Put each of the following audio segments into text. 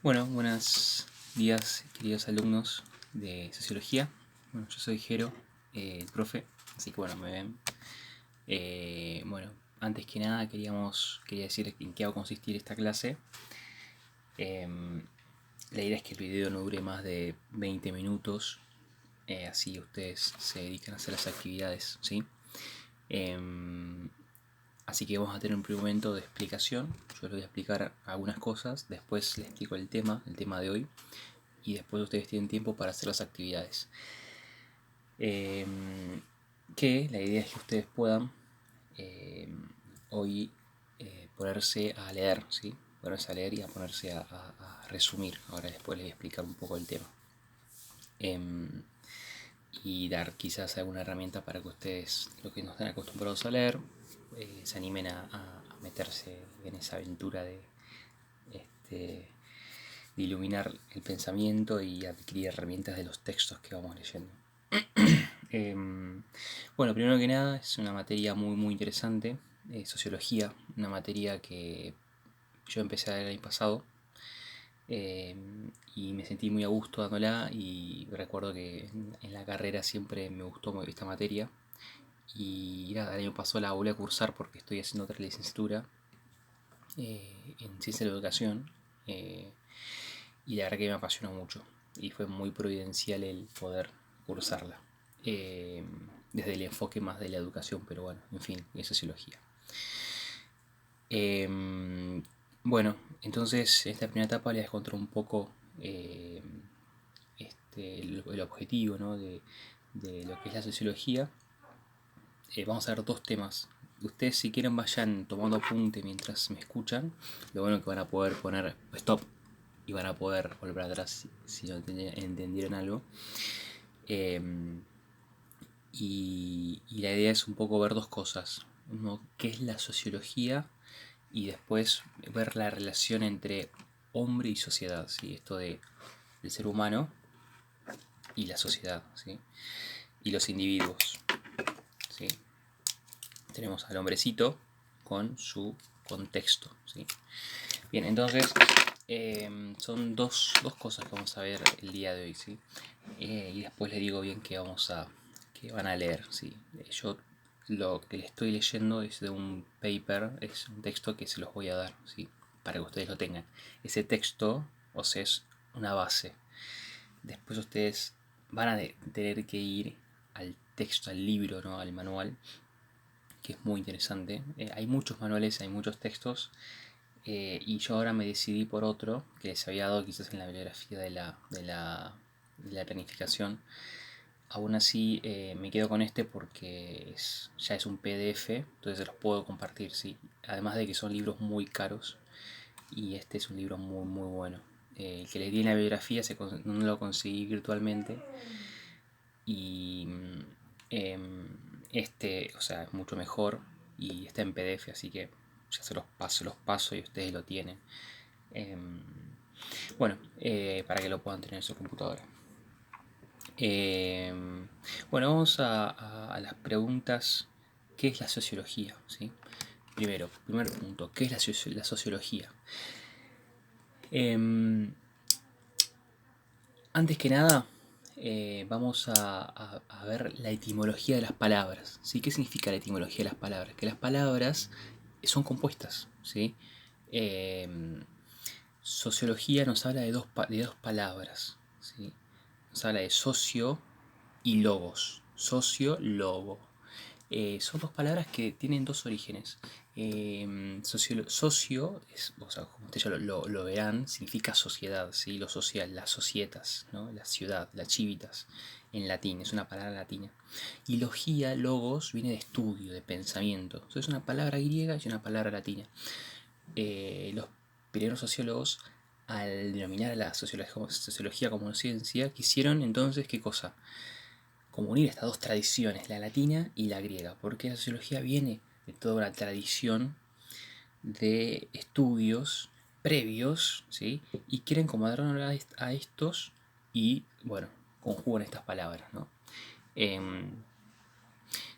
Bueno, buenos días, queridos alumnos de Sociología. Bueno, yo soy Jero, el profe, así que bueno, me ven. Bueno, antes que nada quería decir en qué va a consistir esta clase. La idea es que el video no dure más de 20 minutos, así ustedes se dedican a hacer las actividades, ¿sí? Así que vamos a tener un primer momento de explicación. Yo les voy a explicar algunas cosas, después les explico el tema de hoy, y después ustedes tienen tiempo para hacer las actividades. Que la idea es que ustedes puedan hoy ponerse a leer, ¿sí? Ponerse a leer y a ponerse a resumir. Ahora después les voy a explicar un poco el tema. Y dar quizás alguna herramienta para que ustedes, los que no están acostumbrados a leer, se animen a meterse en esa aventura de iluminar el pensamiento y adquirir herramientas de los textos que vamos leyendo. Bueno, primero que nada es una materia muy interesante, sociología, una materia que yo empecé a dar el año pasado, y me sentí muy a gusto dándola, y recuerdo que en la carrera siempre me gustó esta materia, y nada, el año pasado la volví a cursar porque estoy haciendo otra licenciatura en Ciencia de la Educación, y la verdad que me apasionó mucho y fue muy providencial el poder cursarla, desde el enfoque más de la educación, pero bueno, en fin, es sociología. Bueno, entonces en esta primera etapa les contar un poco el objetivo, ¿no? de lo que es la sociología. Vamos a ver dos temas. Ustedes, si quieren, vayan tomando apunte mientras me escuchan. Lo bueno es que van a poder poner stop y van a poder volver atrás si no entendieron algo. Y la idea es un poco ver dos cosas. Uno, qué es la sociología, y después ver la relación entre hombre y sociedad, ¿sí? Esto del ser humano y la sociedad, ¿sí? Y los individuos, ¿sí? Tenemos al hombrecito con su contexto, ¿sí? Bien, entonces son dos cosas que vamos a ver el día de hoy, ¿sí? Y después les digo bien que van a leer, ¿sí? Yo lo que les estoy leyendo es de un paper, es un texto que se los voy a dar, ¿sí? Para que ustedes lo tengan. Ese texto, o sea, es una base. Después ustedes van a tener que ir al texto, al libro, ¿no? Al manual, que es muy interesante. Hay muchos manuales, hay muchos textos, y yo ahora me decidí por otro que les había dado quizás en la bibliografía de la planificación. Aún así me quedo con este porque ya es un PDF, entonces se los puedo compartir, ¿sí? Además de que son libros muy caros, y este es un libro muy bueno. El que les di en la bibliografía no lo conseguí virtualmente, y o sea, es mucho mejor y está en PDF, así que ya se los paso y ustedes lo tienen. Bueno, para que lo puedan tener en su computadora. Bueno, vamos a las preguntas. ¿Qué es la sociología? ¿Sí? Primer punto, ¿qué es la sociología? Antes que nada, vamos a ver la etimología de las palabras, ¿sí? ¿Qué significa la etimología de las palabras? Que las palabras son compuestas, ¿sí? Sociología nos habla de dos palabras, ¿sí? Nos habla de socio y logos. Socio, logo. Son dos palabras que tienen dos orígenes. Socio, o sea, como ustedes ya lo verán, significa sociedad, ¿sí? Lo social, las societas, ¿no? La ciudad, las civitas, en latín, es una palabra latina. Y logía, logos, viene de estudio, de pensamiento. Entonces es una palabra griega y una palabra latina. Los primeros sociólogos, al denominar a la sociología como ciencia, quisieron entonces, ¿qué cosa? Como unir estas dos tradiciones, la latina y la griega, porque la sociología viene de toda una tradición de estudios previos, ¿sí? Y quieren acomodarnos a estos, y, bueno, conjugan estas palabras, ¿no?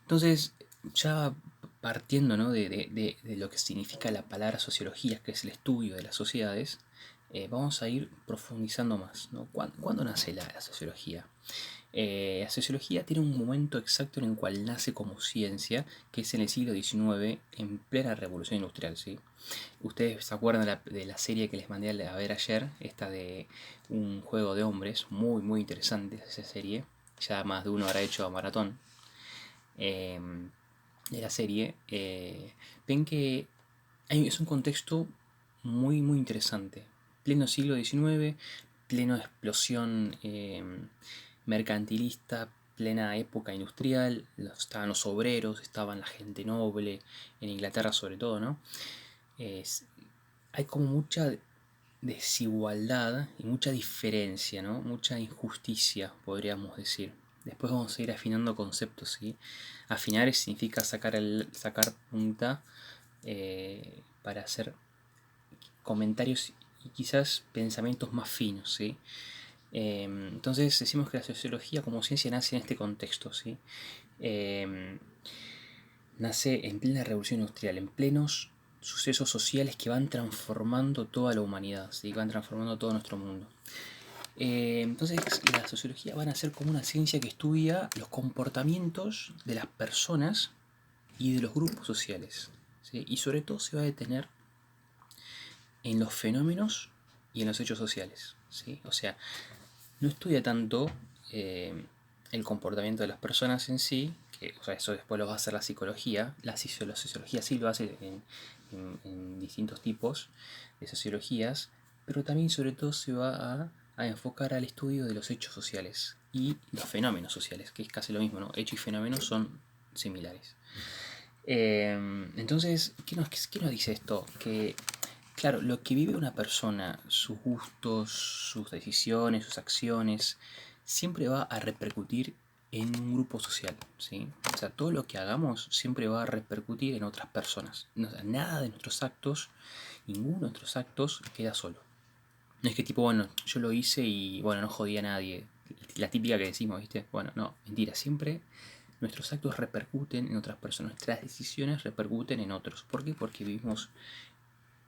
Entonces, ya partiendo, ¿no? de lo que significa la palabra sociología, que es el estudio de las sociedades, vamos a ir profundizando más, ¿no? ¿Cuándo nace la sociología? La sociología tiene un momento exacto en el cual nace como ciencia, que es en el siglo XIX, en plena revolución industrial, ¿sí? Ustedes se acuerdan de la serie que les mandé a ver ayer, esta de un juego de hombres, muy muy interesante esa serie, ya más de uno habrá hecho maratón eh, de la serie. Ven que es un contexto muy muy interesante, pleno siglo XIX, pleno explosión mercantilista, plena época industrial, estaban los obreros, estaban la gente noble, en Inglaterra sobre todo, ¿no? Es, hay como mucha desigualdad y mucha diferencia, ¿no? Mucha injusticia, podríamos decir. Después vamos a ir afinando conceptos, ¿sí? Afinar significa sacar punta para hacer comentarios y quizás pensamientos más finos, ¿sí? Entonces decimos que la sociología como ciencia nace en este contexto, ¿sí? Eh, Nace en plena revolución industrial, en plenos sucesos sociales que van transformando toda la humanidad, ¿sí? Que van transformando todo nuestro mundo. Entonces la sociología va a ser como una ciencia que estudia los comportamientos de las personas y de los grupos sociales, ¿sí? Y sobre todo se va a detener en los fenómenos y en los hechos sociales, ¿sí? O sea, no estudia tanto el comportamiento de las personas en sí, que o sea, eso después lo va a hacer la psicología. La sociología sí lo hace en distintos tipos de sociologías, pero también sobre todo se va a enfocar al estudio de los hechos sociales y los fenómenos sociales, que es casi lo mismo, ¿no? Hecho y fenómenos son similares. Entonces, qué nos dice esto? Que, claro, lo que vive una persona, sus gustos, sus decisiones, sus acciones, siempre va a repercutir en un grupo social, ¿sí? O sea, todo lo que hagamos siempre va a repercutir en otras personas. O sea, nada de nuestros actos, ninguno de nuestros actos queda solo. No es que tipo, bueno, yo lo hice y bueno, no jodía a nadie. La típica que decimos, ¿viste? Bueno, no, mentira, siempre nuestros actos repercuten en otras personas, nuestras decisiones repercuten en otros. ¿Por qué? Porque vivimos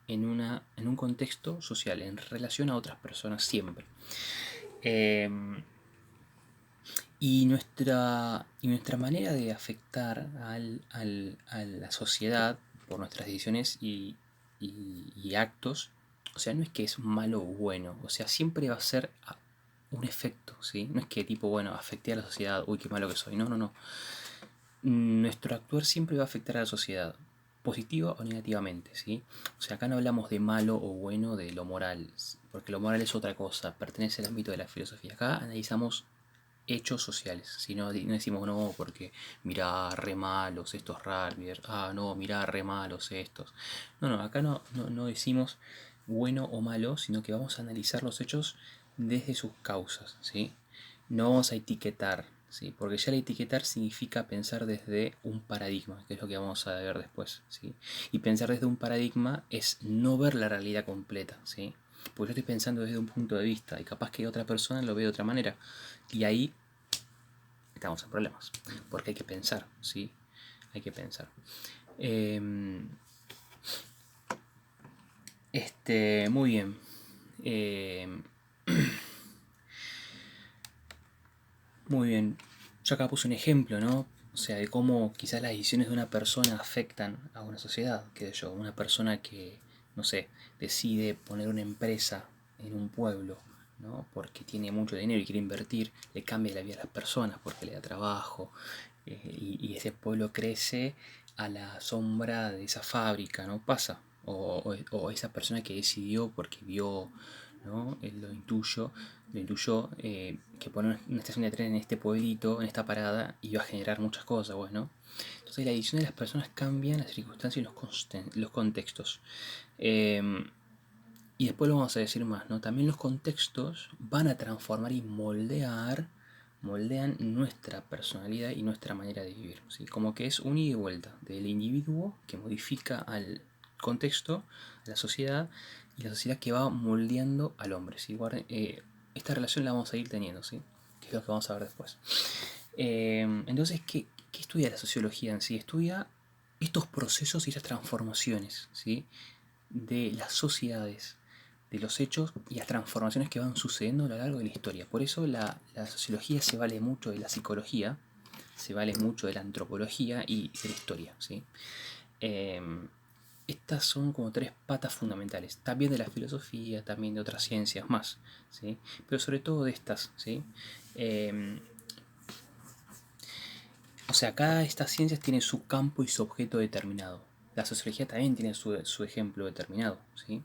en un contexto social, en relación a otras personas siempre. Eh, y nuestra manera de afectar a la sociedad por nuestras decisiones y actos, o sea, no es que es malo o bueno, o sea, siempre va a ser un efecto, ¿sí? No es que tipo, bueno, afecté a la sociedad, uy, qué malo que soy, no, no, no. Nuestro actuar siempre va a afectar a la sociedad, positiva o negativamente, ¿sí? O sea, acá no hablamos de malo o bueno de lo moral, porque lo moral es otra cosa, pertenece al ámbito de la filosofía. Acá analizamos hechos sociales, si no, no decimos no, porque mirá, re malos estos rugbyers, no, mirá, re malos estos. No, no, acá no decimos bueno o malo, sino que vamos a analizar los hechos desde sus causas, ¿sí? No vamos a etiquetar, ¿sí? Porque ya el etiquetar significa pensar desde un paradigma, que es lo que vamos a ver después, ¿sí? Y pensar desde un paradigma es no ver la realidad completa, ¿sí? Porque yo estoy pensando desde un punto de vista y capaz que otra persona lo ve de otra manera. Y ahí estamos en problemas, porque hay que pensar, ¿sí? Hay que pensar. Muy bien. Eh, Muy bien. Yo acá puse un ejemplo, ¿no? O sea, de cómo quizás las decisiones de una persona afectan a una sociedad. Qué sé yo, una persona que, no sé, decide poner una empresa en un pueblo, ¿no? Porque tiene mucho dinero y quiere invertir, le cambia la vida a las personas porque le da trabajo. Y ese pueblo crece a la sombra de esa fábrica, ¿no? Pasa. O esa persona que decidió porque vio, ¿no? Lo intuyó que poner una estación de tren en este pueblito, en esta parada, iba a generar muchas cosas, bueno. Entonces la decisión de las personas cambian las circunstancias y los contextos. Eh, y después lo vamos a decir más, ¿no? También los contextos van a transformar y moldean nuestra personalidad y nuestra manera de vivir, ¿sí? Como que es un ida y vuelta del individuo que modifica al contexto, a la sociedad, y la sociedad que va moldeando al hombre, ¿sí? Esta relación la vamos a ir teniendo, ¿sí? Que es lo que vamos a ver después. Entonces, ¿qué estudia la sociología en sí? Estudia estos procesos y estas transformaciones, ¿sí? De las sociedades. de los hechos y las transformaciones que van sucediendo a lo largo de la historia. Por eso la sociología se vale mucho de la psicología, se vale mucho de la antropología y de la historia, ¿sí? Estas son como tres patas fundamentales, también de la filosofía, también de otras ciencias más, ¿sí? Pero sobre todo de estas, ¿sí? O sea, cada de estas ciencias tiene su campo y su objeto determinado. La sociología también tiene su ejemplo determinado, ¿sí?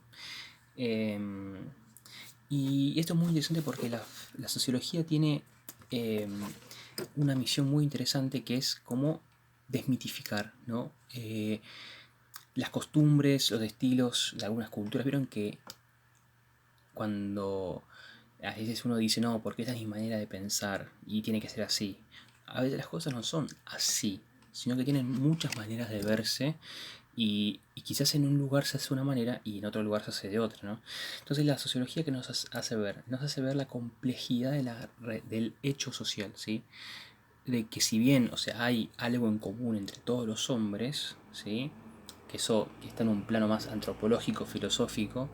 Y esto es muy interesante porque la sociología tiene una misión muy interesante que es como desmitificar, ¿no? Las costumbres, los estilos de algunas culturas. Vieron que cuando a veces uno dice, no, porque esta es mi manera de pensar y tiene que ser así. A veces las cosas no son así, sino que tienen muchas maneras de verse y quizás en un lugar se hace de una manera y en otro lugar se hace de otra, ¿no? Entonces la sociología que nos hace ver la complejidad del hecho social, ¿sí? De que si bien, o sea, hay algo en común entre todos los hombres, ¿sí? Que eso que está en un plano más antropológico, filosófico,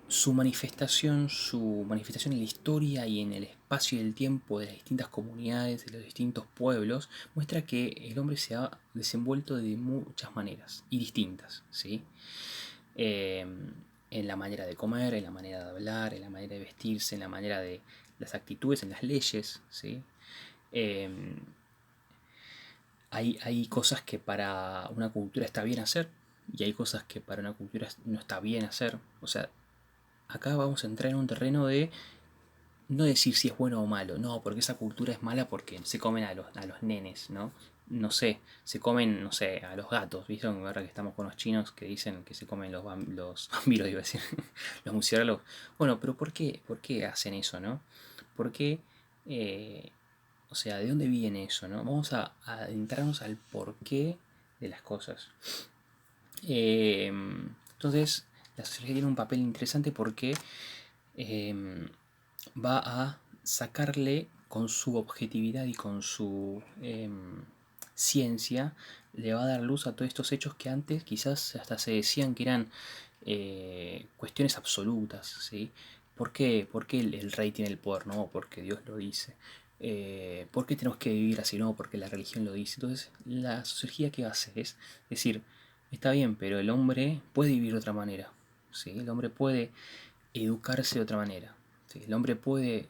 su manifestación en la historia y en el espacio y el tiempo de las distintas comunidades, de los distintos pueblos, muestra que el hombre se ha desenvuelto de muchas maneras y distintas, ¿sí? Eh, en la manera de comer, en la manera de hablar, en la manera de vestirse, en la manera de las actitudes, en las leyes, ¿sí? Eh, hay cosas que para una cultura está bien hacer y hay cosas que para una cultura no está bien hacer. O sea, acá vamos a entrar en un terreno de no decir si es bueno o malo, no, porque esa cultura es mala porque se comen a los nenes, ¿no? No sé, se comen, no sé, a los gatos, ¿viste? Ahora que estamos con los chinos que dicen que se comen los vampiros, iba a decir, los murciélagos. Bueno, pero por qué hacen eso, no? ¿Por qué, o sea, de dónde viene eso, no? Vamos a adentrarnos al porqué de las cosas. Entonces, la sociología tiene un papel interesante porque va a sacarle con su objetividad y con su ciencia, le va a dar luz a todos estos hechos que antes quizás hasta se decían que eran cuestiones absolutas, ¿sí? ¿Por qué el rey tiene el poder? No, porque Dios lo dice. ¿Por qué tenemos que vivir así? No, porque la religión lo dice. Entonces, la sociología que hace es decir, está bien, pero el hombre puede vivir de otra manera, ¿sí? El hombre puede educarse de otra manera, ¿sí? El hombre puede,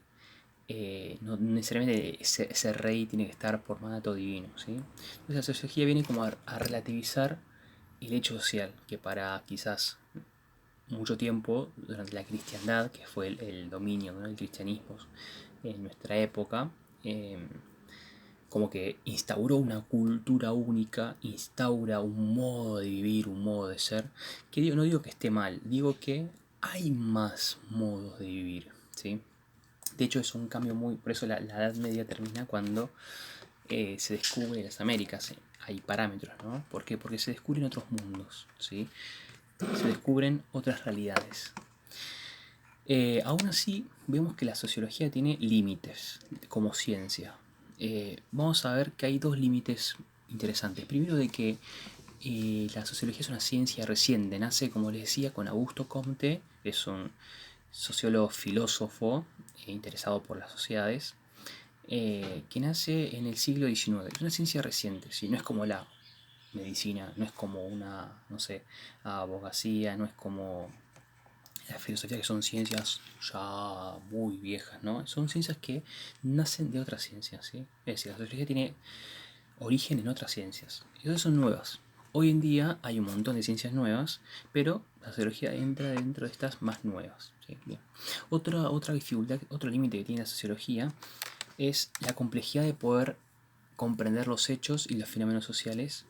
no necesariamente ese rey tiene que estar por mandato divino, ¿sí? Entonces la sociología viene como a relativizar el hecho social, que para quizás mucho tiempo, durante la cristiandad, que fue el dominio, ¿no?, del cristianismo en nuestra época, eh, como que instauró una cultura única, instaura un modo de vivir, un modo de ser, que no digo que esté mal, digo que hay más modos de vivir, ¿sí? De hecho es un cambio muy... Por eso la Edad Media termina cuando se descubre las Américas. Hay parámetros, ¿no? ¿Por qué? Porque se descubren otros mundos, ¿sí? Se descubren otras realidades. Aún así, vemos que la sociología tiene límites como ciencia. Vamos a ver que hay dos límites interesantes. Primero, de que la sociología es una ciencia reciente. Nace, como les decía, con Augusto Comte, es un sociólogo filósofo interesado por las sociedades, que nace en el siglo XIX. Es una ciencia reciente, ¿sí? No es como la medicina, no es como una, no sé, abogacía, no es como la filosofía, que son ciencias ya muy viejas, ¿no? Son ciencias que nacen de otras ciencias, ¿sí? Es decir, la sociología tiene origen en otras ciencias. Y entonces son nuevas. Hoy en día hay un montón de ciencias nuevas, pero la sociología entra dentro de estas más nuevas, ¿sí? Bien. Otra dificultad, otro límite que tiene la sociología es la complejidad de poder comprender los hechos y los fenómenos sociales,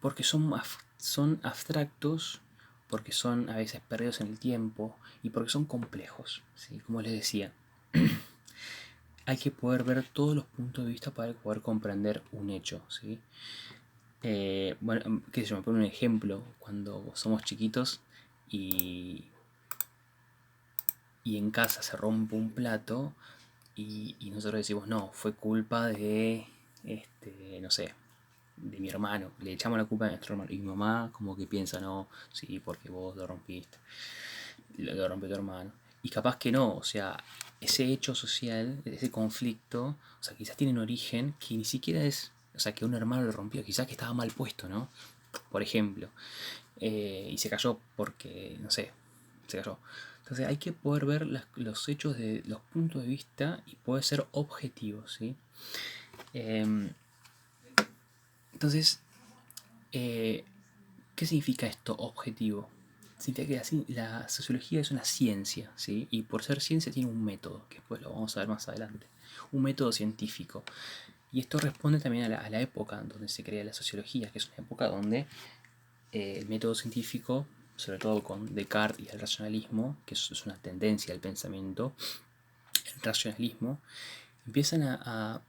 porque son abstractos, porque son a veces perdidos en el tiempo y porque son complejos, ¿sí? Como les decía, hay que poder ver todos los puntos de vista para poder comprender un hecho, ¿sí? Bueno, qué sé yo, me pongo un ejemplo, cuando somos chiquitos y, y en casa se rompe un plato y nosotros decimos, no, fue culpa de, no sé, de mi hermano, le echamos la culpa a nuestro hermano y mi mamá como que piensa, no, sí, porque vos lo rompiste. lo rompió tu hermano. Y capaz que no, o sea, ese hecho social, ese conflicto, o sea, quizás tiene un origen que ni siquiera es, o sea, que un hermano lo rompió, quizás que estaba mal puesto, ¿no? Por ejemplo, y se cayó porque, no sé, se cayó. Entonces hay que poder ver los hechos de los puntos de vista y poder ser objetivos, ¿sí? Em, entonces, eh, ¿qué significa esto objetivo? Significa que la sociología es una ciencia, ¿sí? Y por ser ciencia tiene un método, que después lo vamos a ver más adelante. Un método científico. Y esto responde también a la época donde se crea la sociología, que es una época donde el método científico, sobre todo con Descartes y el racionalismo, que es una tendencia al pensamiento, el racionalismo, empiezan a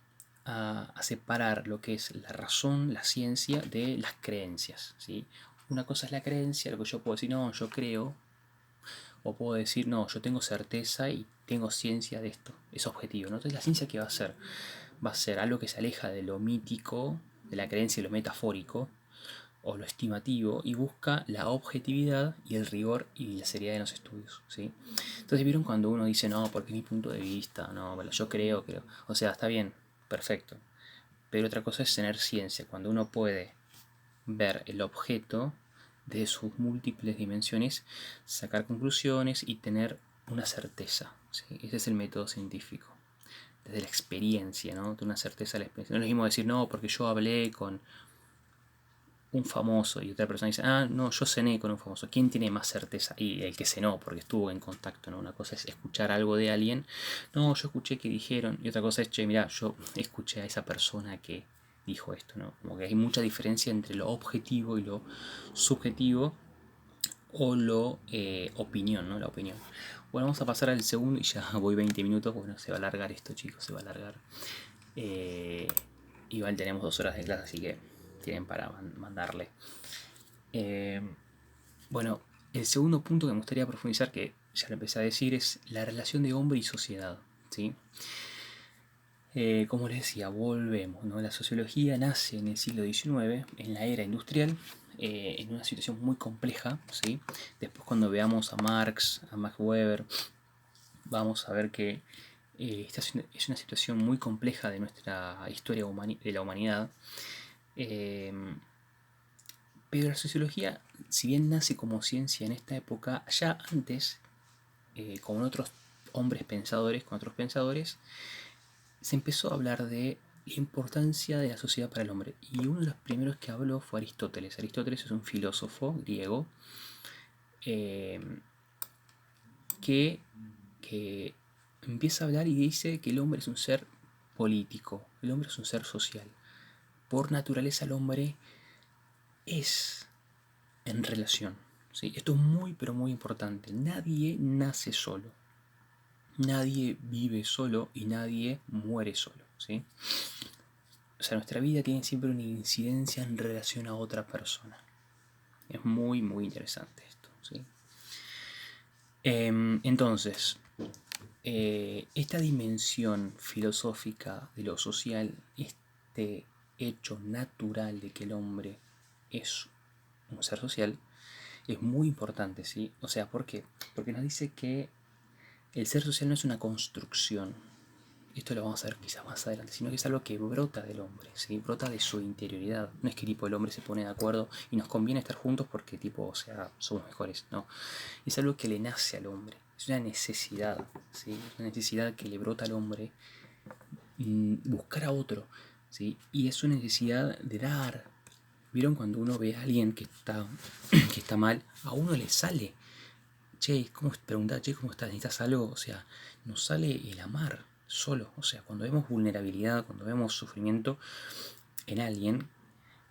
separar lo que es la razón, la ciencia, de las creencias, ¿sí? Una cosa es la creencia, lo que yo puedo decir, no, yo creo, o puedo decir, no, yo tengo certeza y tengo ciencia de esto, es objetivo, ¿no? Entonces la ciencia, ¿qué va a ser? Va a ser algo que se aleja de lo mítico, de la creencia y lo metafórico, o lo estimativo, y busca la objetividad y el rigor y la seriedad de los estudios, ¿sí? Entonces vieron cuando uno dice, no, porque es mi punto de vista, no, bueno, yo creo, o sea, está bien, perfecto, pero otra cosa es tener ciencia, cuando uno puede ver el objeto de sus múltiples dimensiones, sacar conclusiones y tener una certeza, ¿sí? Ese es el método científico, desde la experiencia, ¿no? De una certeza de la experiencia. No es lo mismo decir, no, porque yo hablé con un famoso y otra persona dice, ah, no, yo cené con un famoso. ¿Quién tiene más certeza? Y el que cenó, porque estuvo en contacto, ¿no? Una cosa es escuchar algo de alguien, no, yo escuché que dijeron, y otra cosa es, che, mirá, yo escuché a esa persona que dijo esto, ¿no? Como que hay mucha diferencia entre lo objetivo y lo subjetivo, o lo opinión, ¿no? La opinión. Bueno, vamos a pasar al segundo y ya voy 20 minutos. Bueno, se va a alargar esto, chicos, se va a alargar. Igual tenemos 2 horas de clase, así que tienen para mandarle. Eh, bueno, el segundo punto que me gustaría profundizar, que ya lo empecé a decir, es la relación de hombre y sociedad, ¿sí? Como les decía, volvemos, ¿no? La sociología nace en el siglo XIX, en la era industrial, en una situación muy compleja, ¿sí? Después cuando veamos a Marx, a Max Weber, vamos a ver que esta es una situación muy compleja de nuestra historia de la humanidad. Eh, pero la sociología, si bien nace como ciencia en esta época, ya antes, con otros hombres pensadores, con otros pensadores, se empezó a hablar de la importancia de la sociedad para el hombre. Y uno de los primeros que habló fue Aristóteles. Aristóteles es un filósofo griego eh, que, que empieza a hablar y dice que el hombre es un ser político, el hombre es un ser social. Por naturaleza el hombre es en relación. ¿Sí? Esto es muy pero muy importante. Nadie nace solo. Nadie vive solo y nadie muere solo. ¿Sí? O sea, nuestra vida tiene siempre una incidencia en relación a otra persona. Es muy muy interesante esto. ¿Sí? Entonces, esta dimensión filosófica de lo social, este hecho natural de que el hombre es un ser social, es muy importante, ¿sí? O sea, ¿por qué? Porque nos dice que el ser social no es una construcción, esto lo vamos a ver quizás más adelante, sino que es algo que brota del hombre, ¿sí? Brota de su interioridad. No es que tipo el hombre se pone de acuerdo y nos conviene estar juntos porque tipo, o sea, somos mejores, no. Es algo que le nace al hombre, es una necesidad, ¿sí? Una necesidad que le brota al hombre, buscar a otro, ¿sí? Y es una necesidad de dar. ¿Vieron cuando uno ve a alguien que está mal? A uno le sale. Che, ¿cómo preguntar? Che, ¿cómo estás? ¿Necesitas algo? O sea, nos sale el amar solo. O sea, cuando vemos vulnerabilidad, cuando vemos sufrimiento en alguien,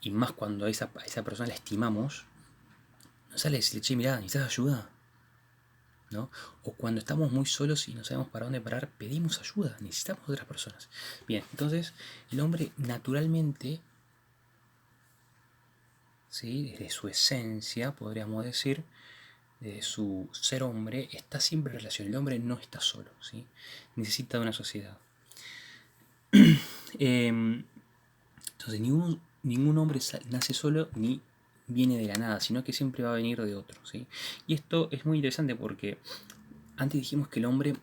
y más cuando a esa persona la estimamos, nos sale decirle, che, mirá, ¿necesitas ayuda? ¿No? O cuando estamos muy solos y no sabemos para dónde parar, pedimos ayuda, necesitamos otras personas. Bien, entonces el hombre naturalmente, ¿sí? Desde su esencia, podríamos decir, de su ser hombre, está siempre en relación. El hombre no está solo, ¿sí? Necesita de una sociedad. Entonces, ningún hombre nace solo ni viene de la nada, sino que siempre va a venir de otro, ¿sí? Y esto es muy interesante porque antes dijimos que el hombre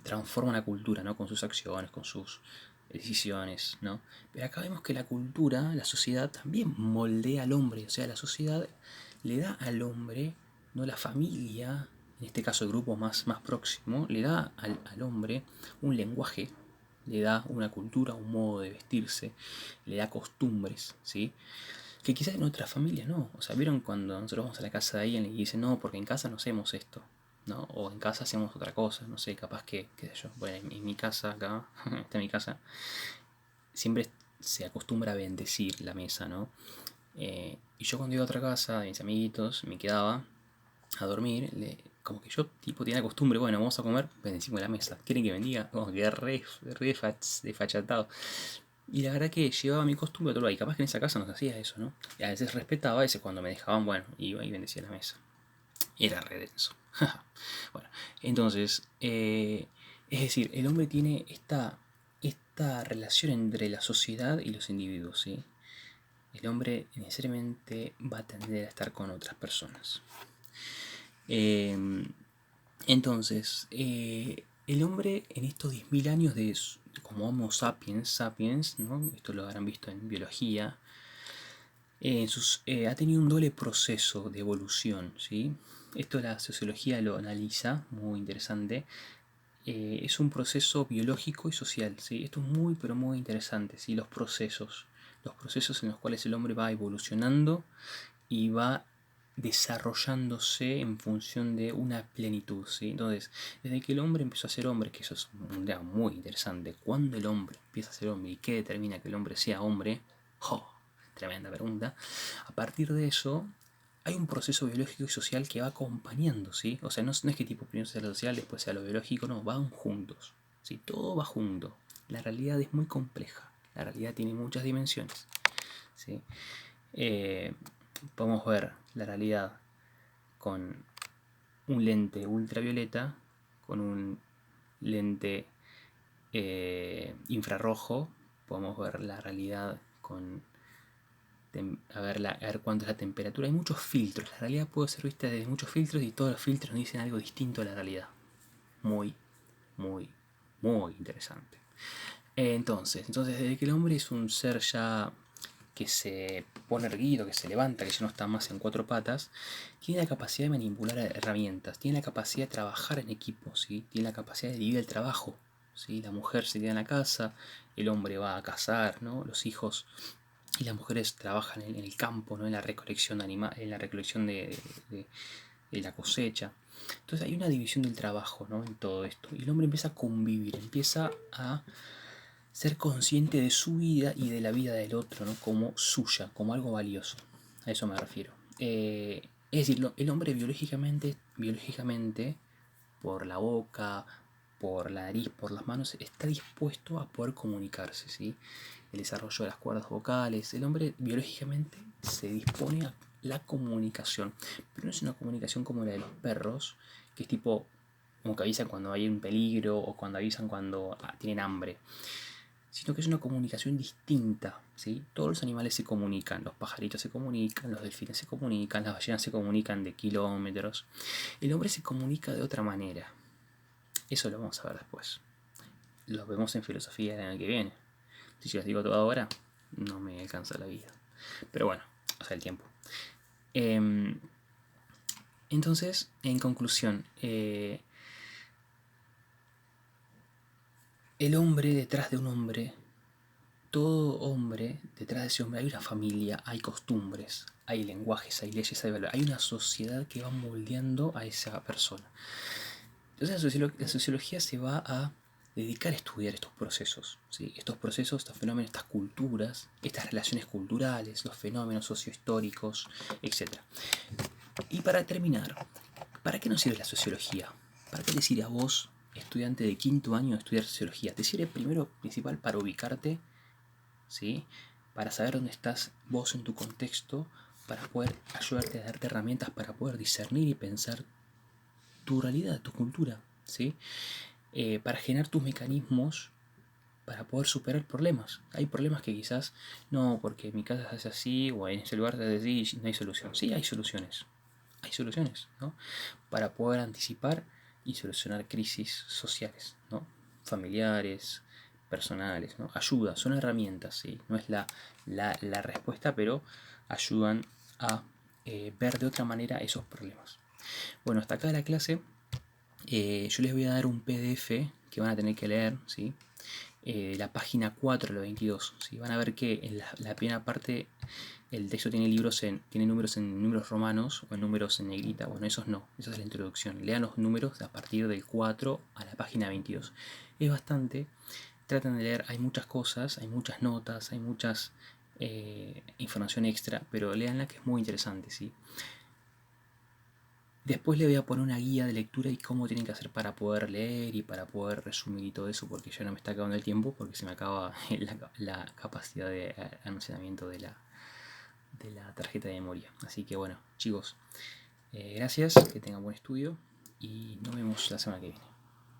transforma la cultura, ¿no? Con sus acciones, con sus decisiones, ¿no? Pero acá vemos que la cultura, la sociedad también moldea al hombre, o sea, la sociedad le da al hombre, ¿no? La familia, en este caso el grupo más próximo, le da al hombre un lenguaje, le da una cultura, un modo de vestirse, le da costumbres, ¿sí? Que quizás en otras familias no. O sea, ¿vieron cuando nosotros vamos a la casa de alguien y dicen, no, porque en casa no hacemos esto, ¿no? O en casa hacemos otra cosa, no sé, capaz que, qué sé yo, bueno, en mi casa acá, esta es mi casa, siempre se acostumbra a bendecir la mesa, ¿no? Y yo cuando iba a otra casa de mis amiguitos, me quedaba a dormir, como que yo tipo tenía la costumbre, bueno, vamos a comer, bendecimos la mesa. ¿Quieren que bendiga? Como que re desfachatado. Y la verdad que llevaba mi costumbre a otro lado. Y capaz que en esa casa no se hacía eso, ¿no? Y a veces respetaba, a veces cuando me dejaban, bueno, iba y bendecía la mesa. Era re denso. Bueno, entonces, es decir, el hombre tiene esta relación entre la sociedad y los individuos, ¿sí? El hombre necesariamente va a tender a estar con otras personas. Entonces, el hombre en estos 10.000 años como Homo sapiens, ¿no? Esto lo habrán visto en biología, ha tenido un doble proceso de evolución, ¿sí? Esto la sociología lo analiza, muy interesante. Es un proceso biológico y social, ¿sí? Esto es muy, pero muy interesante, ¿sí? Los procesos en los cuales el hombre va evolucionando y va desarrollándose en función de una plenitud, ¿sí? Entonces, desde que el hombre empezó a ser hombre, que eso es un tema muy interesante, cuando el hombre empieza a ser hombre y qué determina que el hombre sea hombre, ¡oh! Tremenda pregunta. A partir de eso, hay un proceso biológico y social que va acompañando, ¿sí? O sea, no es que tipo primero sea lo social, después sea lo biológico, no, van juntos, ¿sí? Todo va junto. La realidad es muy compleja, la realidad tiene muchas dimensiones, ¿sí? Podemos ver la realidad con un lente ultravioleta, con un lente infrarrojo, podemos ver la realidad con a ver cuánto es la temperatura. Hay muchos filtros, la realidad puede ser vista desde muchos filtros y todos los filtros nos dicen algo distinto a la realidad. Muy, muy, muy interesante. Entonces, desde que el hombre es un ser ya que se pone erguido, que se levanta, que ya no está más en cuatro patas, tiene la capacidad de manipular herramientas, tiene la capacidad de trabajar en equipo, ¿sí? Tiene la capacidad de dividir el trabajo, ¿sí? La mujer se queda en la casa, el hombre va a cazar, ¿no? Los hijos y las mujeres trabajan en el campo, ¿no? En la recolección en la recolección de la cosecha. Entonces hay una división del trabajo, ¿no? En todo esto. Y el hombre empieza a convivir, empieza a ser consciente de su vida y de la vida del otro, ¿no? Como suya, como algo valioso. A eso me refiero. Es decir, el hombre biológicamente, por la boca, por la nariz, por las manos, está dispuesto a poder comunicarse, ¿sí? El desarrollo de las cuerdas vocales. El hombre biológicamente se dispone a la comunicación, pero no es una comunicación como la de los perros, que es tipo como que avisan cuando hay un peligro o cuando avisan cuando tienen hambre, sino que es una comunicación distinta, ¿sí? Todos los animales se comunican, los pajaritos se comunican, los delfines se comunican, las ballenas se comunican de kilómetros. El hombre se comunica de otra manera. Eso lo vamos a ver después. Lo vemos en filosofía el año que viene. Si yo les digo todo ahora, no me alcanza la vida. Pero bueno, o sea, el tiempo. Entonces, en conclusión, el hombre detrás de un hombre, todo hombre detrás de ese hombre hay una familia, hay costumbres, hay lenguajes, hay leyes, hay valores, hay una sociedad que va moldeando a esa persona. Entonces la sociología se va a dedicar a estudiar estos procesos, ¿sí? Estos procesos, estos fenómenos, estas culturas, estas relaciones culturales, los fenómenos sociohistóricos, etc. Y para terminar, ¿para qué nos sirve la sociología? ¿Para qué te sirve a vos, estudiante de quinto año, estudiar sociología? Te sirve primero, principal, para ubicarte, ¿sí? Para saber dónde estás vos en tu contexto, para poder ayudarte a darte herramientas para poder discernir y pensar tu realidad, tu cultura, ¿sí? Para generar tus mecanismos para poder superar problemas. Hay problemas que quizás no, porque mi casa es así o en ese lugar es así y no hay solución. Sí, hay soluciones. Hay soluciones, ¿no? Para poder anticipar y solucionar crisis sociales, ¿no? Familiares, personales, ¿no? Ayuda, son herramientas, ¿sí? No es la respuesta, pero ayudan a ver de otra manera esos problemas. Bueno, hasta acá la clase. Yo les voy a dar un PDF que van a tener que leer, ¿sí? La página 4 de la 22. ¿Sí? Van a ver que en la primera parte el texto tiene números en números romanos o en números en negrita. Bueno, esos no, esa es la introducción. Lean los números a partir del 4 a la página 22. Es bastante, traten de leer, hay muchas cosas, hay muchas notas, hay muchas información extra, pero leanla que es muy interesante, ¿sí? Después le voy a poner una guía de lectura y cómo tienen que hacer para poder leer y para poder resumir y todo eso, porque ya no me está acabando el tiempo, porque se me acaba la capacidad de almacenamiento de la tarjeta de memoria. Así que bueno, chicos, gracias, que tengan buen estudio y nos vemos la semana que viene.